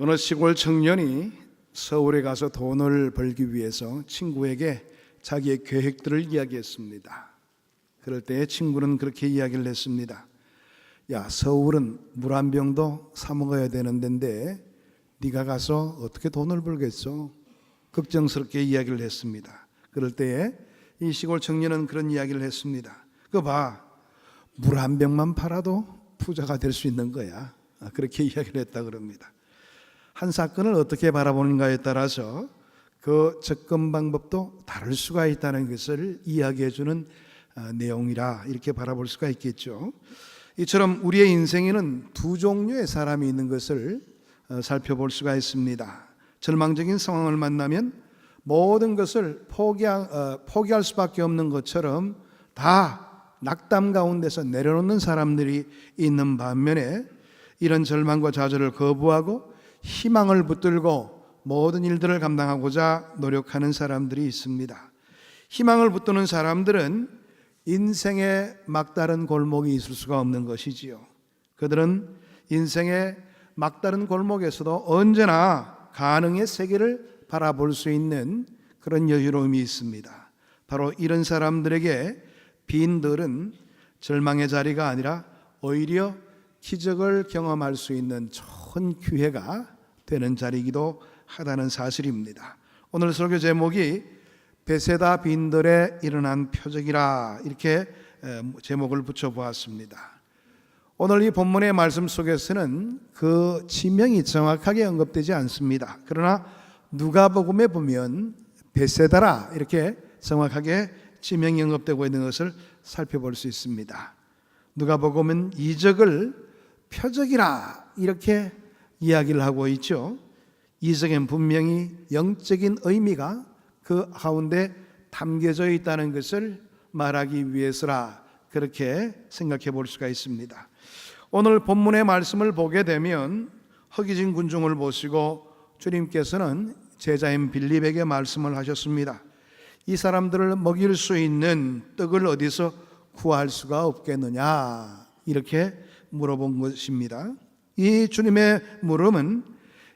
어느 시골 청년이 서울에 가서 돈을 벌기 위해서 친구에게 자기의 계획들을 이야기했습니다. 그럴 때 친구는 그렇게 이야기를 했습니다. 야, 서울은 물 한 병도 사 먹어야 되는 데인데 네가 가서 어떻게 돈을 벌겠어? 걱정스럽게 이야기를 했습니다. 그럴 때에 이 시골 청년은 그런 이야기를 했습니다. 그거 봐, 물 한 병만 팔아도 부자가 될 수 있는 거야. 그렇게 이야기를 했다 그럽니다. 한 사건을 어떻게 바라보는가에 따라서 그 접근 방법도 다를 수가 있다는 것을 이야기해 주는 내용이라 이렇게 바라볼 수가 있겠죠. 이처럼 우리의 인생에는 두 종류의 사람이 있는 것을 살펴볼 수가 있습니다. 절망적인 상황을 만나면 모든 것을 포기할 수밖에 없는 것처럼 다 낙담 가운데서 내려놓는 사람들이 있는 반면에 이런 절망과 좌절을 거부하고 희망을 붙들고 모든 일들을 감당하고자 노력하는 사람들이 있습니다. 희망을 붙드는 사람들은 인생의 막다른 골목이 있을 수가 없는 것이지요. 그들은 인생의 막다른 골목에서도 언제나 가능의 세계를 바라볼 수 있는 그런 여유로움이 있습니다. 바로 이런 사람들에게 빈들은 절망의 자리가 아니라 오히려 기적을 경험할 수 있는 좋은 기회가 되는 자리이기도 하다는 사실입니다. 오늘 설교 제목이 베세다 빈들에 일어난 표적이라 이렇게 제목을 붙여보았습니다. 오늘 이 본문의 말씀 속에서는 그 지명이 정확하게 언급되지 않습니다. 그러나 누가복음에 보면 베세다라 이렇게 정확하게 지명이 언급되고 있는 것을 살펴볼 수 있습니다. 누가복음은 이적을 표적이라 이렇게 이야기를 하고 있죠. 이적엔 분명히 영적인 의미가 그 가운데 담겨져 있다는 것을 말하기 위해서라 그렇게 생각해 볼 수가 있습니다. 오늘 본문의 말씀을 보게 되면 허기진 군중을 보시고 주님께서는 제자인 빌립에게 말씀을 하셨습니다. 이 사람들을 먹일 수 있는 떡을 어디서 구할 수가 없겠느냐 이렇게 물어본 것입니다. 이 주님의 물음은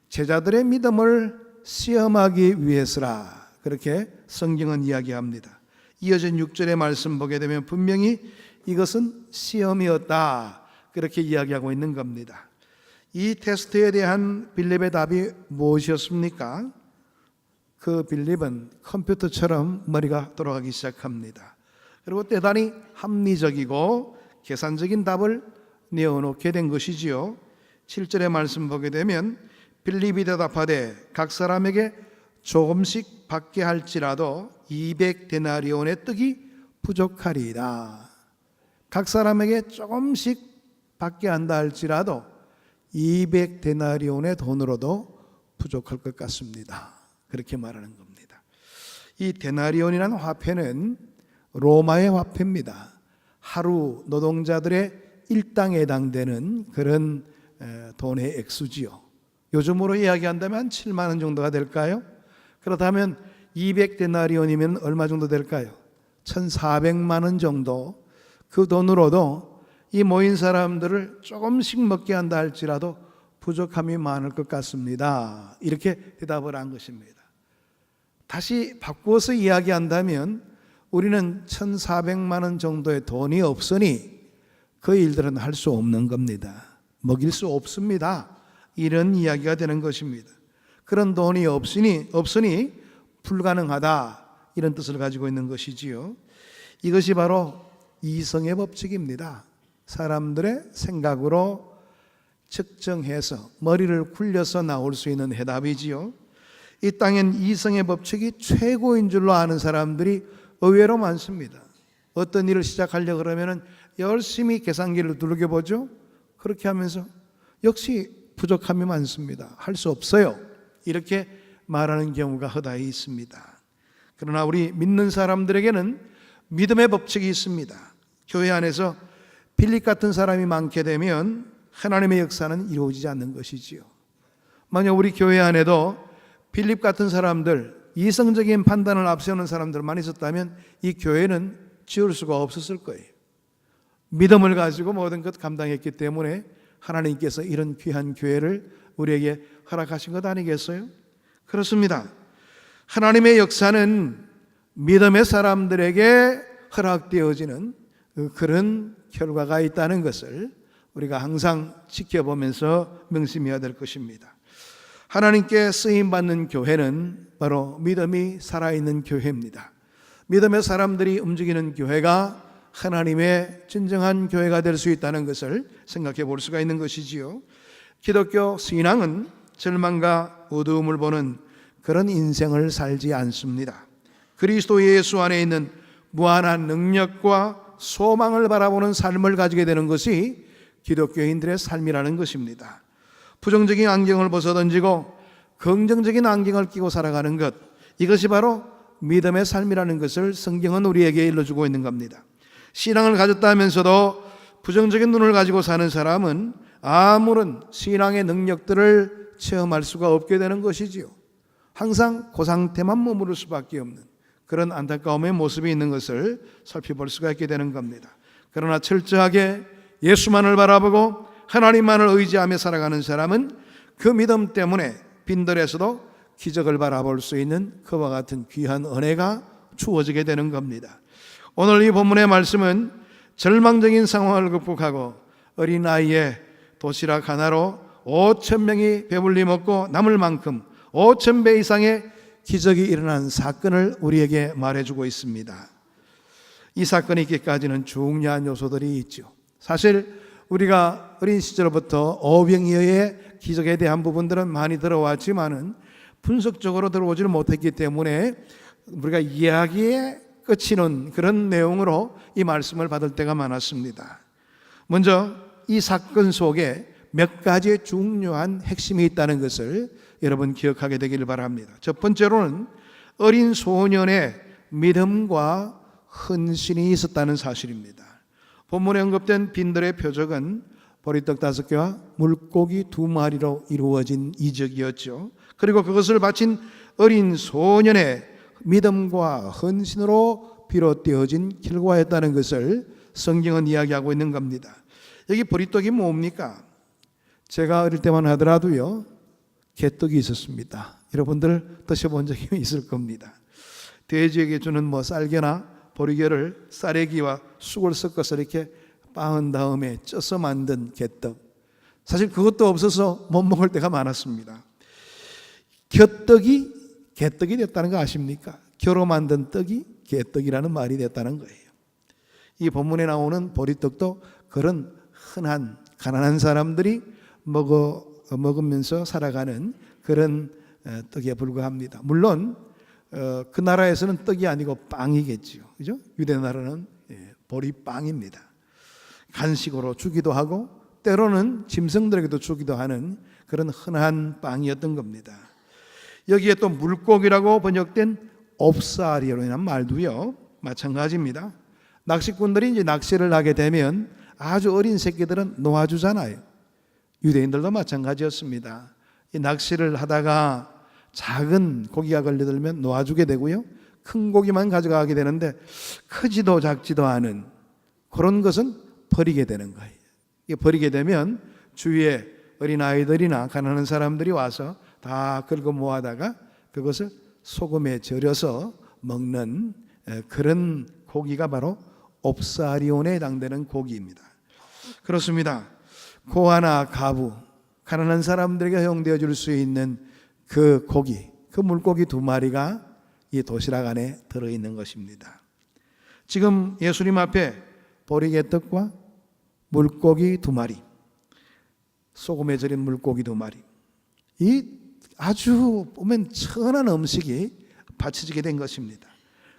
제자들의 믿음을 시험하기 위해서라 그렇게 성경은 이야기합니다. 이어진 6절의 말씀 보게 되면 분명히 이것은 시험이었다 그렇게 이야기하고 있는 겁니다. 이 테스트에 대한 빌립의 답이 무엇이었습니까? 그 빌립은 컴퓨터처럼 머리가 돌아가기 시작합니다. 그리고 대단히 합리적이고 계산적인 답을 내어놓게 된 것이지요. 7절의 말씀 보게 되면 빌립이 대답하되 각 사람에게 조금씩 받게 할지라도 200데나리온의 떡이 부족하리이다. 각 사람에게 조금씩 받게 한다 할지라도 200데나리온의 돈으로도 부족할 것 같습니다. 그렇게 말하는 겁니다. 이 데나리온이라는 화폐는 로마의 화폐입니다. 하루 노동자들의 일당에 해당되는 그런 돈의 액수지요. 요즘으로 이야기한다면 7만 원 정도가 될까요? 그렇다면 200데나리온이면 얼마 정도 될까요? 1,400만 원 정도. 그 돈으로도 이 모인 사람들을 조금씩 먹게 한다 할지라도 부족함이 많을 것 같습니다. 이렇게 대답을 한 것입니다. 다시 바꾸어서 이야기한다면 우리는 1,400만 원 정도의 돈이 없으니 그 일들은 할 수 없는 겁니다. 먹일 수 없습니다. 이런 이야기가 되는 것입니다. 그런 돈이 없으니 불가능하다 이런 뜻을 가지고 있는 것이지요. 이것이 바로 이성의 법칙입니다. 사람들의 생각으로 측정해서 머리를 굴려서 나올 수 있는 해답이지요. 이 땅엔 이성의 법칙이 최고인 줄로 아는 사람들이 의외로 많습니다. 어떤 일을 시작하려고 그러면 열심히 계산기를 두들겨보죠. 그렇게 하면서 역시 부족함이 많습니다. 할 수 없어요. 이렇게 말하는 경우가 허다히 있습니다. 그러나 우리 믿는 사람들에게는 믿음의 법칙이 있습니다. 교회 안에서 빌립 같은 사람이 많게 되면 하나님의 역사는 이루어지지 않는 것이지요. 만약 우리 교회 안에도 빌립 같은 사람들, 이성적인 판단을 앞세우는 사람들만 있었다면 이 교회는 지을 수가 없었을 거예요. 믿음을 가지고 모든 것 감당했기 때문에 하나님께서 이런 귀한 교회를 우리에게 허락하신 것 아니겠어요? 그렇습니다. 하나님의 역사는 믿음의 사람들에게 허락되어지는 그런 결과가 있다는 것을 우리가 항상 지켜보면서 명심해야 될 것입니다. 하나님께 쓰임받는 교회는 바로 믿음이 살아있는 교회입니다. 믿음의 사람들이 움직이는 교회가 하나님의 진정한 교회가 될 수 있다는 것을 생각해 볼 수가 있는 것이지요. 기독교 신앙은 절망과 어두움을 보는 그런 인생을 살지 않습니다. 그리스도 예수 안에 있는 무한한 능력과 소망을 바라보는 삶을 가지게 되는 것이 기독교인들의 삶이라는 것입니다. 부정적인 안경을 벗어던지고 긍정적인 안경을 끼고 살아가는 것, 이것이 바로 믿음의 삶이라는 것을 성경은 우리에게 일러주고 있는 겁니다. 신앙을 가졌다 하면서도 부정적인 눈을 가지고 사는 사람은 아무런 신앙의 능력들을 체험할 수가 없게 되는 것이지요. 항상 그 상태만 머무를 수밖에 없는 그런 안타까움의 모습이 있는 것을 살펴볼 수가 있게 되는 겁니다. 그러나 철저하게 예수만을 바라보고 하나님만을 의지하며 살아가는 사람은 그 믿음 때문에 빈들에서도 기적을 바라볼 수 있는 그와 같은 귀한 은혜가 주어지게 되는 겁니다. 오늘 이 본문의 말씀은 절망적인 상황을 극복하고 어린아이의 도시락 하나로 5,000명이 배불리 먹고 남을 만큼 5,000배 이상의 기적이 일어난 사건을 우리에게 말해주고 있습니다. 이 사건이 있기까지는 중요한 요소들이 있죠. 사실 우리가 어린 시절부터 오병이어의 기적에 대한 부분들은 많이 들어왔지만은 분석적으로 들어오지를 못했기 때문에 우리가 이야기에 끝이는 그런 내용으로 이 말씀을 받을 때가 많았습니다. 먼저 이 사건 속에 몇 가지의 중요한 핵심이 있다는 것을 여러분 기억하게 되기를 바랍니다. 첫 번째로는 어린 소년의 믿음과 헌신이 있었다는 사실입니다. 본문에 언급된 빈들의 표적은 보리떡 5개와 물고기 2마리로 이루어진 이적이었죠. 그리고 그것을 바친 어린 소년의 믿음과 헌신으로 비롯되어진 결과였다는 것을 성경은 이야기하고 있는 겁니다. 여기 보리떡이 뭡니까? 제가 어릴 때만 하더라도요, 개떡이 있었습니다. 여러분들 드셔본 적이 있을 겁니다. 돼지에게 주는 쌀겨나 보리개를 쌀에기와 쑥을 섞어서 이렇게 빻은 다음에 쪄서 만든 개떡. 사실 그것도 없어서 못 먹을 때가 많았습니다. 곁떡이 개떡이 됐다는 거 아십니까? 겨로 만든 떡이 개떡이라는 말이 됐다는 거예요. 이 본문에 나오는 보리떡도 그런 흔한 가난한 사람들이 먹으면서 살아가는 그런 떡에 불과합니다. 물론 그 나라에서는 떡이 아니고 빵이겠지요. 그죠? 유대 나라는 보리빵입니다. 간식으로 주기도 하고 때로는 짐승들에게도 주기도 하는 그런 흔한 빵이었던 겁니다. 여기에 또 물고기라고 번역된 옵사리라는 말도요, 마찬가지입니다. 낚시꾼들이 이제 낚시를 하게 되면 아주 어린 새끼들은 놓아주잖아요. 유대인들도 마찬가지였습니다. 이 낚시를 하다가 작은 고기가 걸려들면 놓아주게 되고요, 큰 고기만 가져가게 되는데 크지도 작지도 않은 그런 것은 버리게 되는 거예요. 이게 버리게 되면 주위에 어린아이들이나 가난한 사람들이 와서 다 긁어 모아다가 그것을 소금에 절여서 먹는 그런 고기가 바로 옵사리온에 해당되는 고기입니다. 그렇습니다. 고아나 가부, 가난한 사람들에게 허용되어 줄 수 있는 그 고기, 그 물고기 2마리가 이 도시락 안에 들어있는 것입니다. 지금 예수님 앞에 보리개떡과 물고기 2마리, 소금에 절인 물고기 2마리, 이 아주 보면 천한 음식이 바쳐지게 된 것입니다.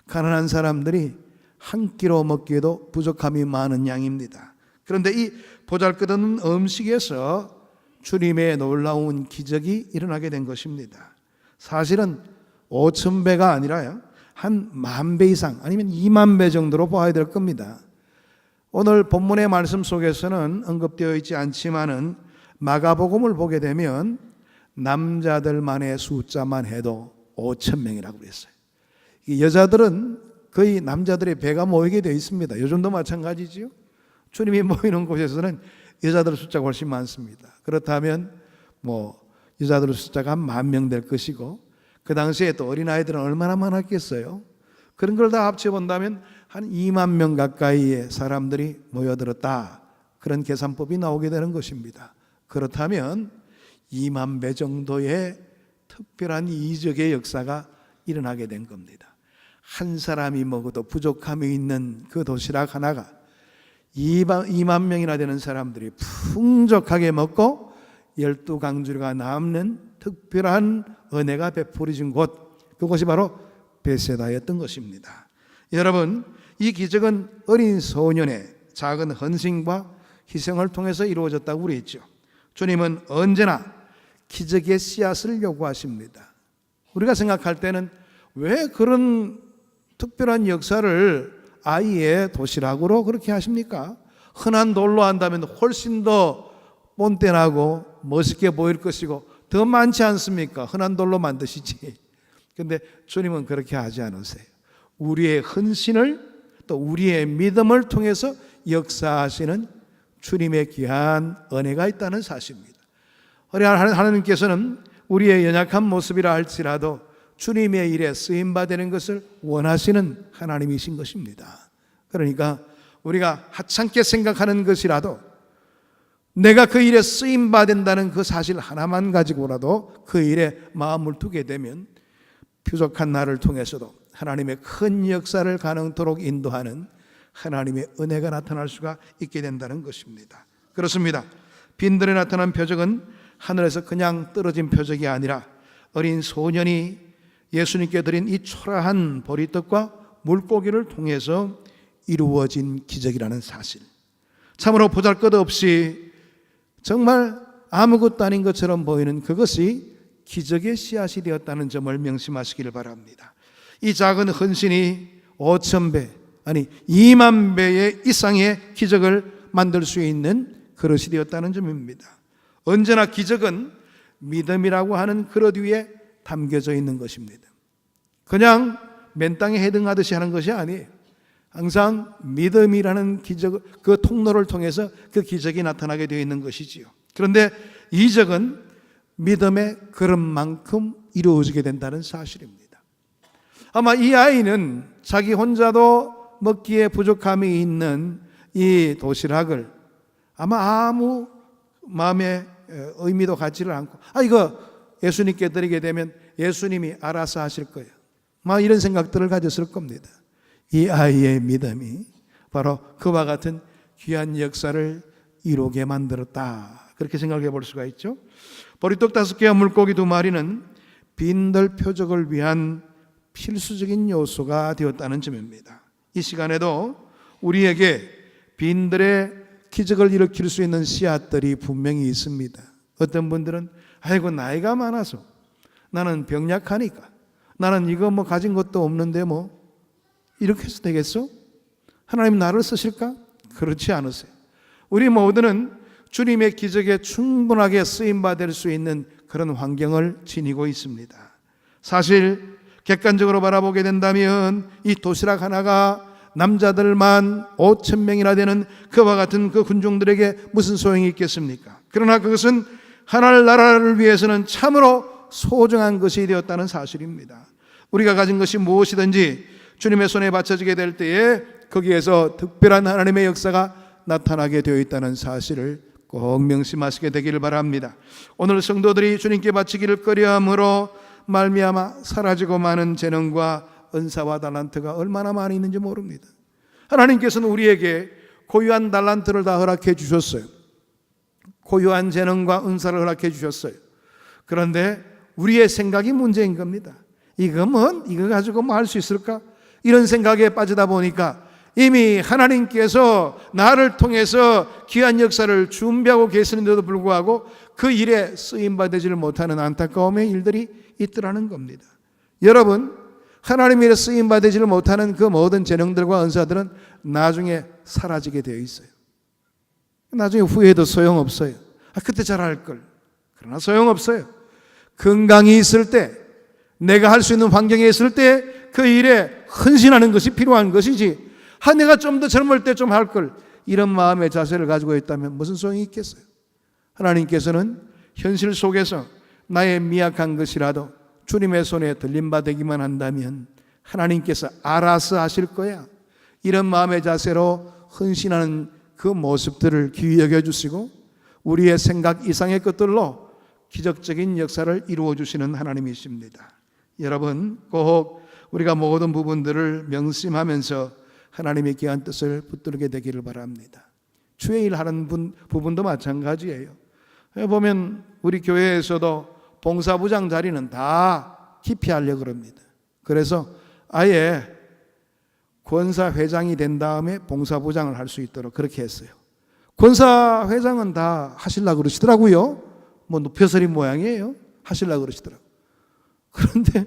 가난한 사람들이 한 끼로 먹기에도 부족함이 많은 양입니다. 그런데 이 보잘것없는 음식에서 주님의 놀라운 기적이 일어나게 된 것입니다. 사실은 5,000배가 아니라요, 한 10,000배 이상 아니면 20,000배 정도로 봐야 될 겁니다. 오늘 본문의 말씀 속에서는 언급되어 있지 않지만은 마가복음을 보게 되면 남자들만의 숫자만 해도 5,000명이라고 그랬어요. 여자들은 거의 남자들의 배가 모이게 되어 있습니다. 요즘도 마찬가지지요. 주님이 모이는 곳에서는 여자들 숫자가 훨씬 많습니다. 그렇다면 여자들 숫자가 10,000명 될 것이고 그 당시에 또 어린아이들은 얼마나 많았겠어요. 그런 걸 다 합쳐본다면 한 20,000명 가까이의 사람들이 모여들었다. 그런 계산법이 나오게 되는 것입니다. 그렇다면 20,000배 정도의 특별한 이적의 역사가 일어나게 된 겁니다. 한 사람이 먹어도 부족함이 있는 그 도시락 하나가 20,000명이나 되는 사람들이 풍족하게 먹고 12강주리가 남는 특별한 은혜가 베풀어진 곳, 그것이 바로 베세다였던 것입니다. 여러분, 이 기적은 어린 소년의 작은 헌신과 희생을 통해서 이루어졌다고 그랬죠. 주님은 언제나 기적의 씨앗을 요구하십니다. 우리가 생각할 때는 왜 그런 특별한 역사를 아이의 도시락으로 그렇게 하십니까? 흔한 돌로 한다면 훨씬 더 뽐때나고 멋있게 보일 것이고 더 많지 않습니까? 흔한 돌로 만드시지. 그런데 주님은 그렇게 하지 않으세요. 우리의 헌신을 또 우리의 믿음을 통해서 역사하시는 주님의 귀한 은혜가 있다는 사실입니다. 하나님께서는 우리의 연약한 모습이라 할지라도 주님의 일에 쓰임받는 것을 원하시는 하나님이신 것입니다. 그러니까 우리가 하찮게 생각하는 것이라도 내가 그 일에 쓰임받는다는 그 사실 하나만 가지고라도 그 일에 마음을 두게 되면 부족한 나를 통해서도 하나님의 큰 역사를 가능토록 인도하는 하나님의 은혜가 나타날 수가 있게 된다는 것입니다. 그렇습니다. 빈들에 나타난 표적은 하늘에서 그냥 떨어진 표적이 아니라 어린 소년이 예수님께 드린 이 초라한 보리떡과 물고기를 통해서 이루어진 기적이라는 사실, 참으로 보잘것없이 정말 아무것도 아닌 것처럼 보이는 그것이 기적의 씨앗이 되었다는 점을 명심하시기를 바랍니다. 이 작은 헌신이 5,000배 아니 20,000배의 이상의 기적을 만들 수 있는 그릇이 되었다는 점입니다. 언제나 기적은 믿음이라고 하는 그릇 위에 담겨져 있는 것입니다. 그냥 맨땅에 헤딩하듯이 하는 것이 아니에요. 항상 믿음이라는 기적, 그 통로를 통해서 그 기적이 나타나게 되어 있는 것이지요. 그런데 이적은 믿음의 그릇만큼 이루어지게 된다는 사실입니다. 아마 이 아이는 자기 혼자도 먹기에 부족함이 있는 이 도시락을 아마 아무 마음의 의미도 갖지를 않고 이거 예수님께 드리게 되면 예수님이 알아서 하실 거예요. 막 이런 생각들을 가졌을 겁니다. 이 아이의 믿음이 바로 그와 같은 귀한 역사를 이루게 만들었다. 그렇게 생각해 볼 수가 있죠. 보리떡 5개와 물고기 2마리는 빈들 표적을 위한 필수적인 요소가 되었다는 점입니다. 이 시간에도 우리에게 빈들의 기적을 일으킬 수 있는 씨앗들이 분명히 있습니다. 어떤 분들은 아이고 나이가 많아서 나는 병약하니까 나는 이거 뭐 가진 것도 없는데 뭐 이렇게 해서 되겠어? 하나님 나를 쓰실까? 그렇지 않으세요. 우리 모두는 주님의 기적에 충분하게 쓰임받을 수 있는 그런 환경을 지니고 있습니다. 사실 객관적으로 바라보게 된다면 이 도시락 하나가 남자들만 5,000명이나 되는 그와 같은 그 군중들에게 무슨 소용이 있겠습니까? 그러나 그것은 하나님 나라를 위해서는 참으로 소중한 것이 되었다는 사실입니다. 우리가 가진 것이 무엇이든지 주님의 손에 바쳐지게 될 때에 거기에서 특별한 하나님의 역사가 나타나게 되어 있다는 사실을 꼭 명심하시게 되기를 바랍니다. 오늘 성도들이 주님께 바치기를 꺼려함으로 말미암아 사라지고 많은 재능과 은사와 달란트가 얼마나 많이 있는지 모릅니다. 하나님께서는 우리에게 고유한 달란트를 다 허락해 주셨어요. 고유한 재능과 은사를 허락해 주셨어요. 그런데 우리의 생각이 문제인 겁니다. 이거 가지고 뭐 할 수 있을까? 이런 생각에 빠지다 보니까 이미 하나님께서 나를 통해서 귀한 역사를 준비하고 계시는데도 불구하고 그 일에 쓰임받지를 못하는 안타까움의 일들이 있더라는 겁니다. 여러분, 하나님의 일에 쓰임받지를 못하는 그 모든 재능들과 은사들은 나중에 사라지게 되어 있어요. 나중에 후회해도 소용없어요. 그때 잘할 걸. 그러나 소용없어요. 건강이 있을 때, 내가 할 수 있는 환경에 있을 때 그 일에 헌신하는 것이 필요한 것이지, 내가 좀 더 젊을 때 좀 할 걸, 이런 마음의 자세를 가지고 있다면 무슨 소용이 있겠어요? 하나님께서는 현실 속에서 나의 미약한 것이라도 주님의 손에 들림받기만 한다면 하나님께서 알아서 하실 거야. 이런 마음의 자세로 헌신하는 그 모습들을 귀히 여겨주시고 우리의 생각 이상의 것들로 기적적인 역사를 이루어 주시는 하나님이십니다. 여러분, 꼭 우리가 모든 부분들을 명심하면서 하나님의 귀한 뜻을 붙들게 되기를 바랍니다. 주의 일 하는 부분도 마찬가지예요. 보면 우리 교회에서도 봉사부장 자리는 다 깊이 하려고 합니다. 그래서 아예 권사회장이 된 다음에 봉사부장을 할 수 있도록 그렇게 했어요. 권사회장은 다 하시려고 그러시더라고요. 뭐 눕혀서린 모양이에요. 하시려고 그러시더라고요. 그런데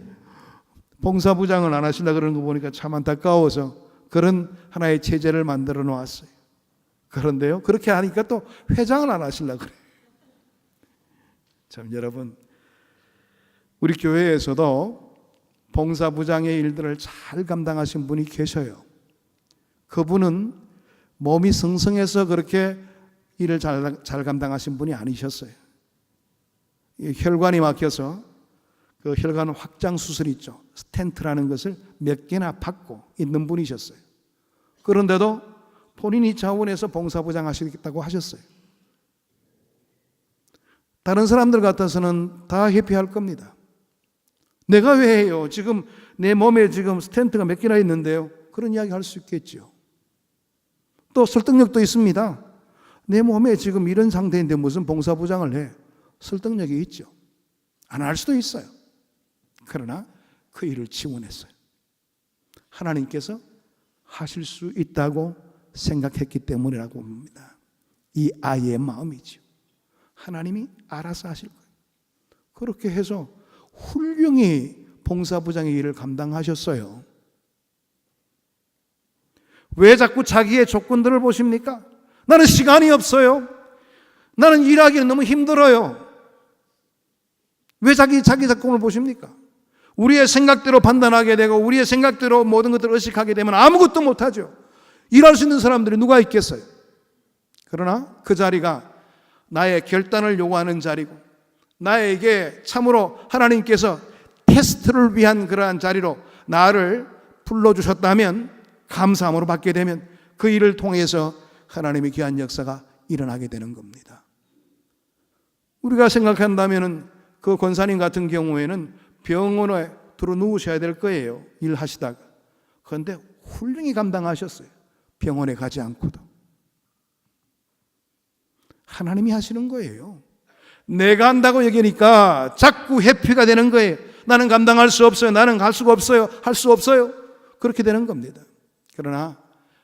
봉사부장을 안 하시려고 그러는 거 보니까 참 안타까워서 그런 하나의 체제를 만들어 놓았어요. 그런데요, 그렇게 하니까 또 회장을 안 하시려고 그래요. 참 여러분, 우리 교회에서도 봉사부장의 일들을 잘 감당하신 분이 계셔요. 그분은 몸이 성성해서 그렇게 일을 잘 감당하신 분이 아니셨어요. 혈관이 막혀서 그 혈관 확장 수술 있죠. 스텐트라는 것을 몇 개나 받고 있는 분이셨어요. 그런데도 본인이 자원해서 봉사부장 하시겠다고 하셨어요. 다른 사람들 같아서는 다 회피할 겁니다. 내가 왜 해요? 지금 내 몸에 지금 스텐트가 몇 개나 있는데요. 그런 이야기 할 수 있겠죠. 또 설득력도 있습니다. 내 몸에 지금 이런 상태인데 무슨 봉사부장을 해? 설득력이 있죠. 안 할 수도 있어요. 그러나 그 일을 지원했어요. 하나님께서 하실 수 있다고 생각했기 때문이라고 봅니다. 이 아이의 마음이죠. 하나님이 알아서 하실 거예요. 그렇게 해서 훌륭히 봉사부장의 일을 감당하셨어요. 왜 자꾸 자기의 조건들을 보십니까? 나는 시간이 없어요. 나는 일하기는 너무 힘들어요. 왜 자기 조건을 보십니까? 우리의 생각대로 판단하게 되고 우리의 생각대로 모든 것들을 의식하게 되면 아무것도 못하죠. 일할 수 있는 사람들이 누가 있겠어요? 그러나 그 자리가 나의 결단을 요구하는 자리고 나에게 참으로 하나님께서 테스트를 위한 그러한 자리로 나를 불러주셨다면 감사함으로 받게 되면 그 일을 통해서 하나님의 귀한 역사가 일어나게 되는 겁니다. 우리가 생각한다면 그 권사님 같은 경우에는 병원에 들어 누우셔야 될 거예요. 일하시다가. 그런데 훌륭히 감당하셨어요. 병원에 가지 않고도. 하나님이 하시는 거예요. 내가 한다고 얘기하니까 자꾸 회피가 되는 거예요. 나는 감당할 수 없어요. 나는 갈 수가 없어요. 할 수 없어요. 그렇게 되는 겁니다. 그러나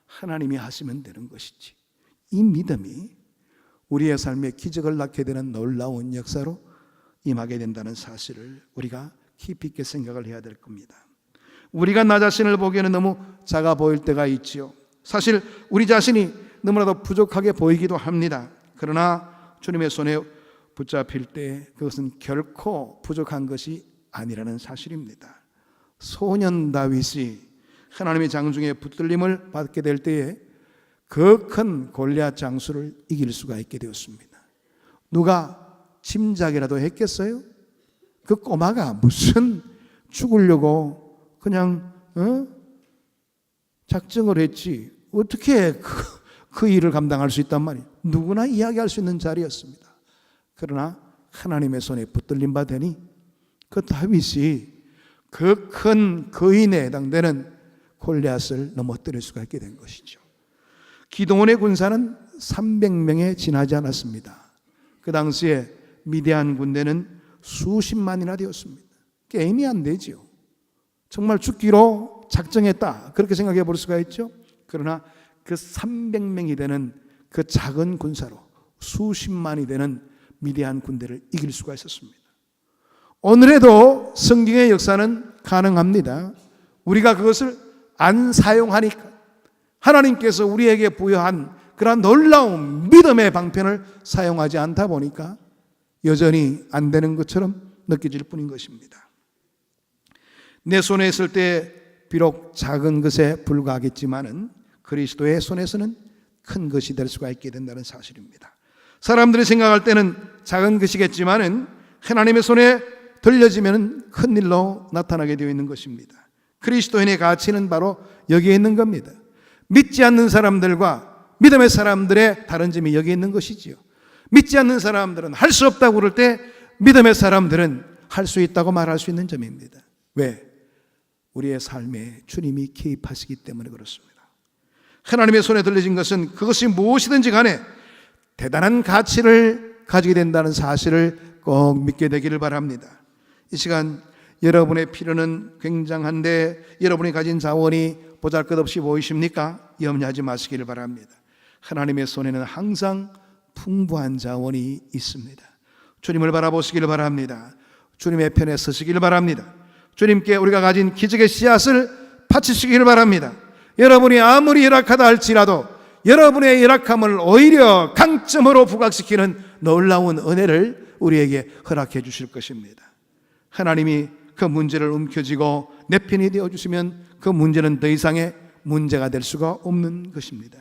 하나님이 하시면 되는 것이지. 이 믿음이 우리의 삶에 기적을 낳게 되는 놀라운 역사로 임하게 된다는 사실을 우리가 깊이 있게 생각을 해야 될 겁니다. 우리가 나 자신을 보기에는 너무 작아 보일 때가 있지요. 사실 우리 자신이 너무나도 부족하게 보이기도 합니다. 그러나 주님의 손에 붙잡힐 때 그것은 결코 부족한 것이 아니라는 사실입니다. 소년 다윗이 하나님의 장중에 붙들림을 받게 될 때에 그 큰 골리앗 장수를 이길 수가 있게 되었습니다. 누가 짐작이라도 했겠어요? 그 꼬마가 무슨 죽으려고 그냥 작정을 했지 어떻게 그 일을 감당할 수 있단 말이에요. 누구나 이야기할 수 있는 자리였습니다. 그러나 하나님의 손에 붙들림 받으니 그 다윗이 그 큰 거인에 해당되는 골리앗을 넘어뜨릴 수가 있게 된 것이죠. 기드온의 군사는 300명에 지나지 않았습니다. 그 당시에 미디안 군대는 수십만이나 되었습니다. 게임이 안 되지요. 정말 죽기로 작정했다 그렇게 생각해 볼 수가 있죠. 그러나 그 300명이 되는 그 작은 군사로 수십만이 되는 미디안 군대를 이길 수가 있었습니다. 오늘에도 성경의 역사는 가능합니다. 우리가 그것을 안 사용하니까 하나님께서 우리에게 부여한 그러한 놀라운 믿음의 방편을 사용하지 않다 보니까 여전히 안 되는 것처럼 느껴질 뿐인 것입니다. 내 손에 있을 때 비록 작은 것에 불과하겠지만은 그리스도의 손에서는 큰 것이 될 수가 있게 된다는 사실입니다. 사람들이 생각할 때는 작은 것이겠지만은 하나님의 손에 들려지면 큰일로 나타나게 되어 있는 것입니다. 그리스도인의 가치는 바로 여기에 있는 겁니다. 믿지 않는 사람들과 믿음의 사람들의 다른 점이 여기에 있는 것이지요. 믿지 않는 사람들은 할 수 없다고 그럴 때 믿음의 사람들은 할 수 있다고 말할 수 있는 점입니다. 왜? 우리의 삶에 주님이 개입하시기 때문에 그렇습니다. 하나님의 손에 들려진 것은 그것이 무엇이든지 간에 대단한 가치를 가지게 된다는 사실을 꼭 믿게 되기를 바랍니다. 이 시간 여러분의 필요는 굉장한데 여러분이 가진 자원이 보잘것없이 보이십니까? 염려하지 마시기를 바랍니다. 하나님의 손에는 항상 풍부한 자원이 있습니다. 주님을 바라보시기를 바랍니다. 주님의 편에 서시기를 바랍니다. 주님께 우리가 가진 기적의 씨앗을 바치시기를 바랍니다. 여러분이 아무리 열악하다 할지라도 여러분의 열악함을 오히려 강점으로 부각시키는 놀라운 은혜를 우리에게 허락해 주실 것입니다. 하나님이 그 문제를 움켜쥐고 내 편이 되어주시면 그 문제는 더 이상의 문제가 될 수가 없는 것입니다.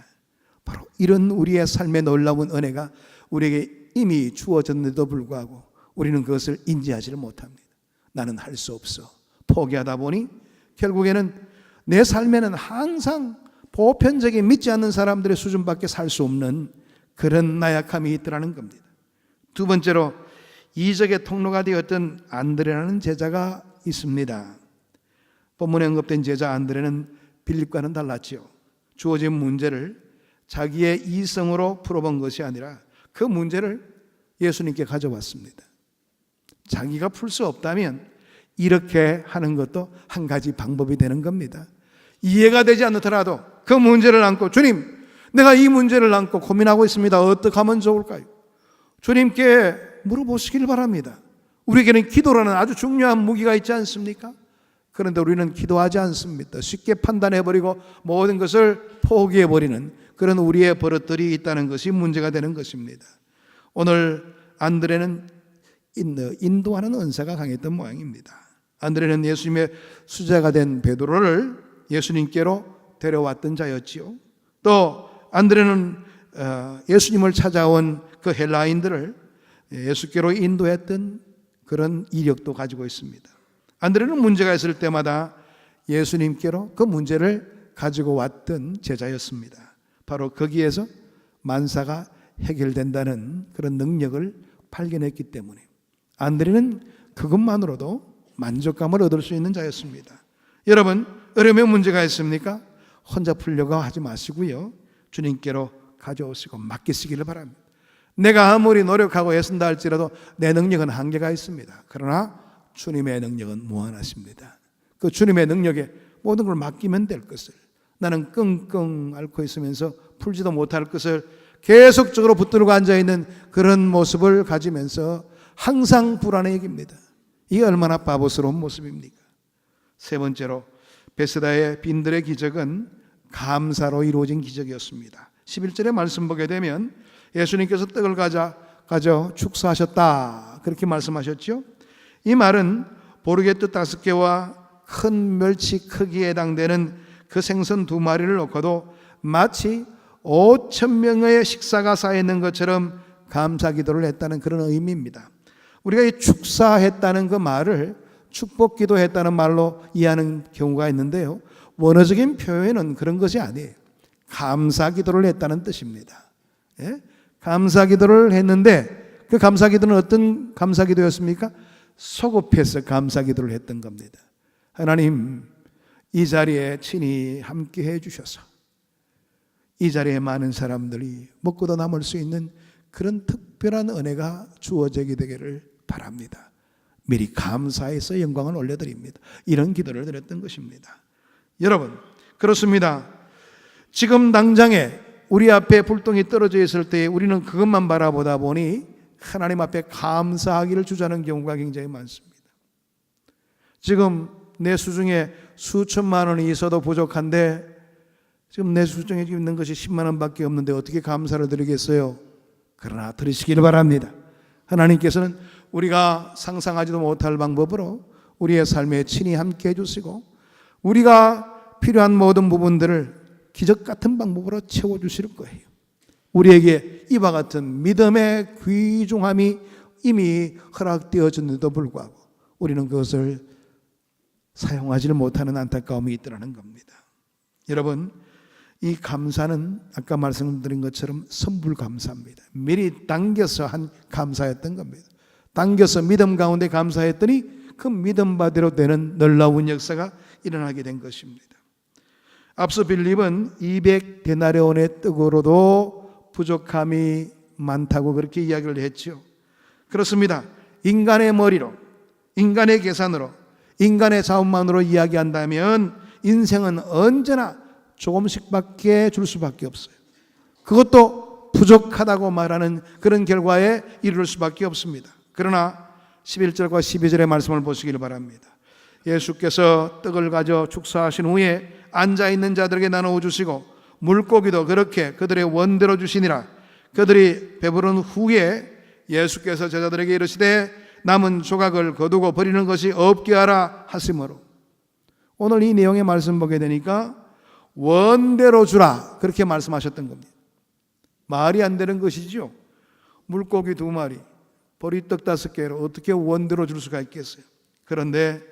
바로 이런 우리의 삶의 놀라운 은혜가 우리에게 이미 주어졌는데도 불구하고 우리는 그것을 인지하지를 못합니다. 나는 할 수 없어. 포기하다 보니 결국에는 내 삶에는 항상 보편적인 믿지 않는 사람들의 수준밖에 살 수 없는 그런 나약함이 있더라는 겁니다. 두 번째로 이적의 통로가 되었던 안드레라는 제자가 있습니다. 본문에 언급된 제자 안드레는 빌립과는 달랐지요. 주어진 문제를 자기의 이성으로 풀어본 것이 아니라 그 문제를 예수님께 가져왔습니다. 자기가 풀 수 없다면 이렇게 하는 것도 한 가지 방법이 되는 겁니다. 이해가 되지 않더라도 그 문제를 안고 주님, 내가 이 문제를 안고 고민하고 있습니다. 어떻게 하면 좋을까요? 주님께 물어보시길 바랍니다. 우리에게는 기도라는 아주 중요한 무기가 있지 않습니까? 그런데 우리는 기도하지 않습니다. 쉽게 판단해버리고 모든 것을 포기해버리는 그런 우리의 버릇들이 있다는 것이 문제가 되는 것입니다. 오늘 안드레는 인도하는 은사가 강했던 모양입니다. 안드레는 예수님의 수제가 된 베드로를 예수님께로 데려왔던 자였지요. 또 안드레는 예수님을 찾아온 그 헬라인들을 예수께로 인도했던 그런 이력도 가지고 있습니다. 안드레는 문제가 있을 때마다 예수님께로 그 문제를 가지고 왔던 제자였습니다. 바로 거기에서 만사가 해결된다는 그런 능력을 발견했기 때문에 안드레는 그것만으로도 만족감을 얻을 수 있는 자였습니다. 여러분, 어려움에 문제가 있습니까? 혼자 풀려고 하지 마시고요, 주님께로 가져오시고 맡기시기를 바랍니다. 내가 아무리 노력하고 애쓴다 할지라도 내 능력은 한계가 있습니다. 그러나 주님의 능력은 무한하십니다. 그 주님의 능력에 모든 걸 맡기면 될 것을, 나는 끙끙 앓고 있으면서 풀지도 못할 것을 계속적으로 붙들고 앉아있는 그런 모습을 가지면서 항상 불안해 여깁니다. 이게 얼마나 바보스러운 모습입니까? 세 번째로 베스다의 빈들의 기적은 감사로 이루어진 기적이었습니다. 11절의 말씀 보게 되면 예수님께서 떡을 가져 축사하셨다, 그렇게 말씀하셨죠. 이 말은 보르게 뜻 5개와 큰 멸치 크기에 해당되는 그 생선 2마리를 놓고도 마치 5,000명의 식사가 쌓여있는 것처럼 감사 기도를 했다는 그런 의미입니다. 우리가 이 축사했다는 그 말을 축복기도 했다는 말로 이해하는 경우가 있는데요, 원어적인 표현은 그런 것이 아니에요. 감사기도를 했다는 뜻입니다. 예? 감사기도를 했는데 그 감사기도는 어떤 감사기도였습니까? 소급해서 감사기도를 했던 겁니다. 하나님, 이 자리에 친히 함께 해주셔서 이 자리에 많은 사람들이 먹고도 남을 수 있는 그런 특별한 은혜가 주어지게 되기를 바랍니다. 미리 감사해서 영광을 올려드립니다. 이런 기도를 드렸던 것입니다. 여러분, 그렇습니다. 지금 당장에 우리 앞에 불똥이 떨어져 있을 때 우리는 그것만 바라보다 보니 하나님 앞에 감사하기를 주저하는 경우가 굉장히 많습니다. 지금 내 수중에 수천만 원이 있어도 부족한데 지금 내 수중에 있는 것이 10만 원밖에 없는데 어떻게 감사를 드리겠어요? 그러나 드리시기를 바랍니다. 하나님께서는 우리가 상상하지도 못할 방법으로 우리의 삶에 친히 함께 해주시고 우리가 필요한 모든 부분들을 기적 같은 방법으로 채워주실 거예요. 우리에게 이와 같은 믿음의 귀중함이 이미 허락되어졌는데도 불구하고 우리는 그것을 사용하지를 못하는 안타까움이 있더라는 겁니다. 여러분, 이 감사는 아까 말씀드린 것처럼 선불감사입니다. 미리 당겨서 한 감사였던 겁니다. 당겨서 믿음 가운데 감사했더니 그 믿음 바대로 되는 놀라운 역사가 일어나게 된 것입니다. 앞서 빌립은 200데나리온의 떡으로도 부족함이 많다고 그렇게 이야기를 했죠. 그렇습니다. 인간의 머리로, 인간의 계산으로, 인간의 자원만으로 이야기한다면 인생은 언제나 조금씩밖에 줄 수밖에 없어요. 그것도 부족하다고 말하는 그런 결과에 이를 수밖에 없습니다. 그러나 11절과 12절의 말씀을 보시길 바랍니다. 예수께서 떡을 가져 축사하신 후에 앉아있는 자들에게 나누어 주시고 물고기도 그렇게 그들의 원대로 주시니라. 그들이 배부른 후에 예수께서 제자들에게 이르시되 남은 조각을 거두고 버리는 것이 없게 하라 하심으로, 오늘 이 내용의 말씀 보게 되니까 원대로 주라 그렇게 말씀하셨던 겁니다. 말이 안 되는 것이죠. 물고기 2마리, 보리떡 5개로 어떻게 원대로 줄 수가 있겠어요? 그런데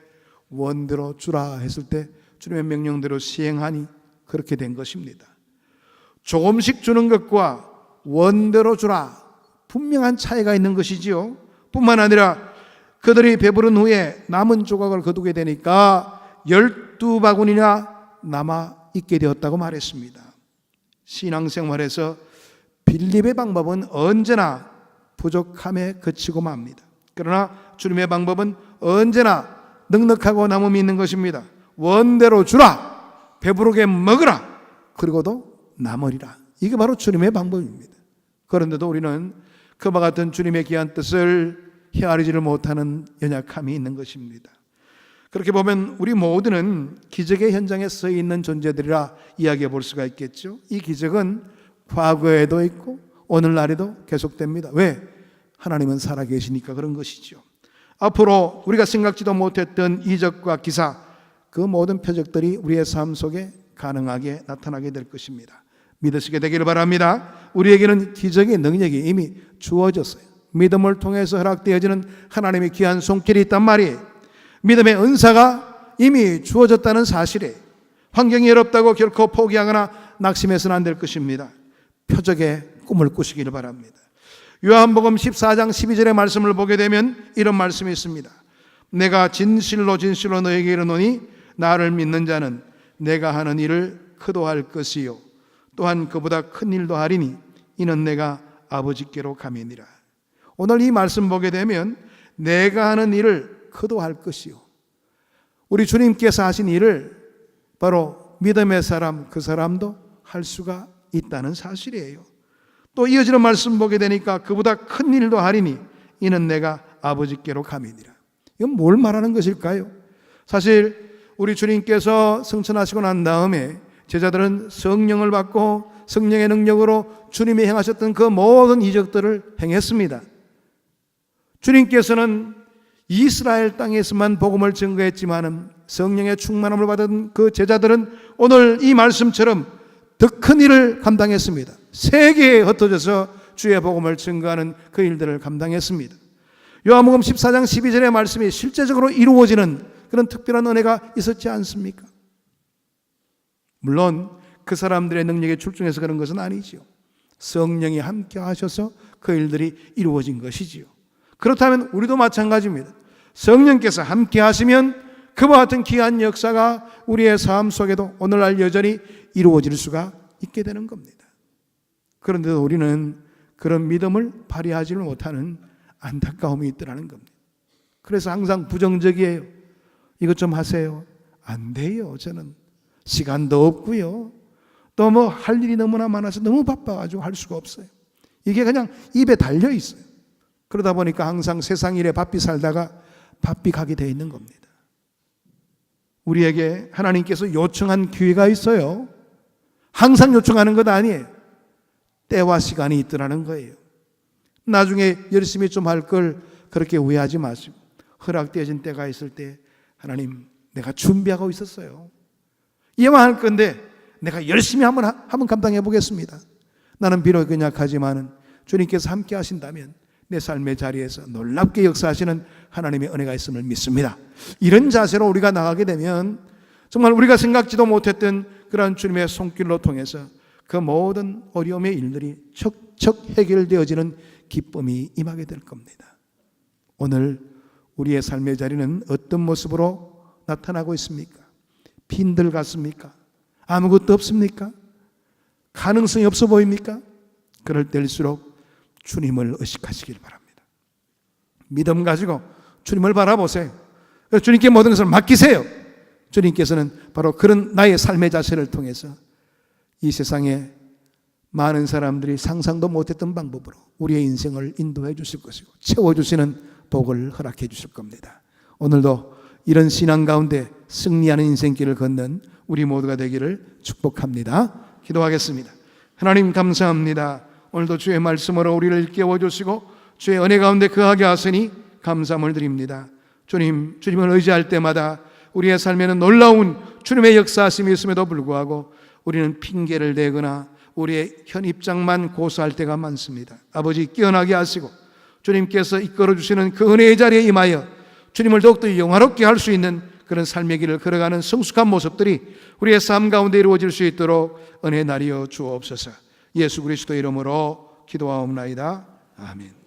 원대로 주라 했을 때 주님의 명령대로 시행하니 그렇게 된 것입니다. 조금씩 주는 것과 원대로 주라, 분명한 차이가 있는 것이지요. 뿐만 아니라 그들이 배부른 후에 남은 조각을 거두게 되니까 12바구니나 남아 있게 되었다고 말했습니다. 신앙생활에서 빌립의 방법은 언제나 부족함에 그치고 맙니다. 그러나 주님의 방법은 언제나 넉넉하고 남음이 있는 것입니다. 원대로 주라, 배부르게 먹으라, 그리고도 남으리라. 이게 바로 주님의 방법입니다. 그런데도 우리는 그와 같은 주님의 귀한 뜻을 헤아리지를 못하는 연약함이 있는 것입니다. 그렇게 보면 우리 모두는 기적의 현장에 서 있는 존재들이라 이야기해 볼 수가 있겠죠. 이 기적은 과거에도 있고 오늘날에도 계속됩니다. 왜? 하나님은 살아계시니까 그런 것이죠. 앞으로 우리가 생각지도 못했던 이적과 기사, 그 모든 표적들이 우리의 삶 속에 가능하게 나타나게 될 것입니다. 믿으시게 되기를 바랍니다. 우리에게는 기적의 능력이 이미 주어졌어요. 믿음을 통해서 허락되어지는 하나님의 귀한 손길이 있단 말이에요. 믿음의 은사가 이미 주어졌다는 사실에 환경이 어렵다고 결코 포기하거나 낙심해서는 안 될 것입니다. 표적의 꿈을 꾸시기를 바랍니다. 요한복음 14장 12절의 말씀을 보게 되면 이런 말씀이 있습니다. 내가 진실로 진실로 너에게 이르노니 나를 믿는 자는 내가 하는 일을 그도 할 것이요 또한 그보다 큰 일도 하리니 이는 내가 아버지께로 감이니라. 오늘 이 말씀 보게 되면 내가 하는 일을 그도 할 것이요, 우리 주님께서 하신 일을 바로 믿음의 사람, 그 사람도 할 수가 있다는 사실이에요. 또 이어지는 말씀 보게 되니까 그보다 큰 일도 하리니 이는 내가 아버지께로 감이니라. 이건 뭘 말하는 것일까요? 사실 우리 주님께서 승천하시고 난 다음에 제자들은 성령을 받고 성령의 능력으로 주님이 행하셨던 그 모든 이적들을 행했습니다. 주님께서는 이스라엘 땅에서만 복음을 증거했지만은 성령의 충만함을 받은 그 제자들은 오늘 이 말씀처럼 더 큰 일을 감당했습니다. 세계에 흩어져서 주의 복음을 증거하는 그 일들을 감당했습니다. 요한복음 14장 12절의 말씀이 실제적으로 이루어지는 그런 특별한 은혜가 있었지 않습니까? 물론 그 사람들의 능력에 출중해서 그런 것은 아니지요. 성령이 함께 하셔서 그 일들이 이루어진 것이지요. 그렇다면 우리도 마찬가지입니다. 성령께서 함께 하시면 그와 같은 귀한 역사가 우리의 삶 속에도 오늘날 여전히 이루어질 수가 있게 되는 겁니다. 그런데도 우리는 그런 믿음을 발휘하지 못하는 안타까움이 있더라는 겁니다. 그래서 항상 부정적이에요. 이것 좀 하세요. 안 돼요. 저는 시간도 없고요. 또 뭐 할 일이 너무나 많아서 너무 바빠가지고 할 수가 없어요. 이게 그냥 입에 달려 있어요. 그러다 보니까 항상 세상 일에 바삐 살다가 바삐 가게 되어 있는 겁니다. 우리에게 하나님께서 요청한 기회가 있어요. 항상 요청하는 것 아니에요. 때와 시간이 있더라는 거예요. 나중에 열심히 좀 할 걸 그렇게 후회하지 마시고 허락되어진 때가 있을 때 하나님, 내가 준비하고 있었어요. 이만 할 건데 내가 열심히 한번 감당해 보겠습니다. 나는 비록 연약하지만 주님께서 함께 하신다면 내 삶의 자리에서 놀랍게 역사하시는 하나님의 은혜가 있음을 믿습니다. 이런 자세로 우리가 나가게 되면 정말 우리가 생각지도 못했던 그러한 주님의 손길로 통해서 그 모든 어려움의 일들이 척척 해결되어지는 기쁨이 임하게 될 겁니다. 오늘 우리의 삶의 자리는 어떤 모습으로 나타나고 있습니까? 빈들 같습니까? 아무것도 없습니까? 가능성이 없어 보입니까? 그럴 때일수록 주님을 의식하시길 바랍니다. 믿음 가지고 주님을 바라보세요. 주님께 모든 것을 맡기세요. 주님께서는 바로 그런 나의 삶의 자세를 통해서 이 세상에 많은 사람들이 상상도 못했던 방법으로 우리의 인생을 인도해 주실 것이고 채워주시는 복을 허락해 주실 겁니다. 오늘도 이런 신앙 가운데 승리하는 인생길을 걷는 우리 모두가 되기를 축복합니다. 기도하겠습니다. 하나님 감사합니다. 오늘도 주의 말씀으로 우리를 깨워주시고 주의 은혜 가운데 거하게 하시니 감사함을 드립니다. 주님을 의지할 때마다 우리의 삶에는 놀라운 주님의 역사하심이 있음에도 불구하고 우리는 핑계를 대거나 우리의 현 입장만 고수할 때가 많습니다. 아버지 깨어나게 하시고 주님께서 이끌어 주시는 그 은혜의 자리에 임하여 주님을 더욱더 영화롭게 할 수 있는 그런 삶의 길을 걸어가는 성숙한 모습들이 우리의 삶 가운데 이루어질 수 있도록 은혜 나리여 주옵소서. 예수 그리스도 이름으로 기도하옵나이다. 아멘.